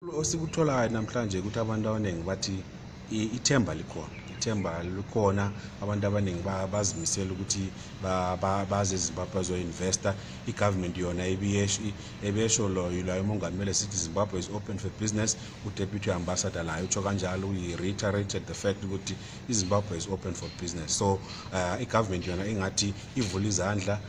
Osikutholayo namhlanje ukuthi abantu abaningi bathi ithemba likhona abantu abaningi bazimisela ukuthi baze eZimbabwe bazoinvesta. I-government yona ebesho lo umongameli sithi Zimbabwe is open for business. U-Deputy Ambassador layo utsho kanjalo, reiterated the fact ukuthi iZimbabwe is open for business. So i-government yona ingathi ivula izandla,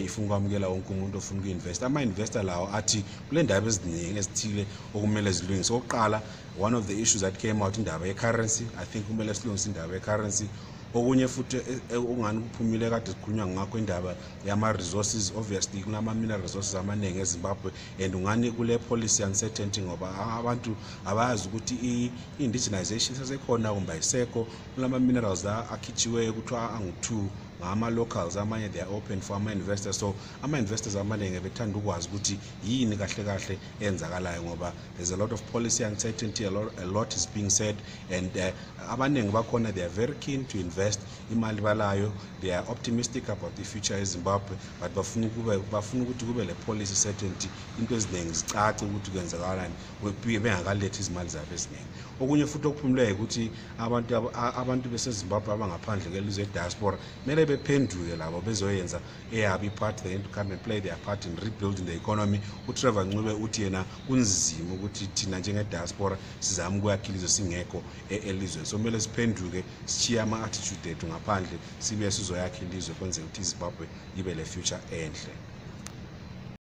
ifuna ukwamukela wonke umuntu ofuna ukuinvesta. Ama-investor lawo athi kule ndaba eziningi ezithile okumele zilungise. Oqala, one of the issues that came out indaba ye-currency, I think kumele silungise indaba ye-currency. Okunye futhi ongani kuphumile kade sikhulunywa ngakho indaba yama-resources. Obviously kunama-mineral resources amaningi eZimbabwe, and ungani kule policy uncertainty ngoba abantu abayazi ukuthi i-indigenization sesekhona kumbe ayisekho. Kulama-minerals la akhitshiweyo kuthiwa angu-2 ngama-locals, amanye they are open for ama-investors. So ama-investors amaningi bethanda ukwazi ukuthi yini kahle kahle enzakalayo ngoba there's a lot of policy uncertainty, a lot is being said, and abaningi bakhona they are very keen to invest imali balayo. They are optimistic about the future in Zimbabwe, but bafuna ukuthi kube le policy certainty, into eziningi zicace ukuthi kwenzakalani bengakalethi izimali zabo eziningi. Okunye futhi okuphumulayo ukuthi abantu beseZimbabwe abangaphandle kwelizwe diaspora mele bephenduke labo bezoyenza eyabo part, they need to come and play their part in rebuilding the economy. uTrevor Ncube uthi yena kunzima ukuthi thina njenge-diaspora sizame ukuyakha ilizwe singekho elizweni. So mele siphenduke, sishiye ama-attitude ethu ngaphandle, sibe sizoyakha ilizwe kwenzela ukuthi iZimbabwe ibe le future enhle.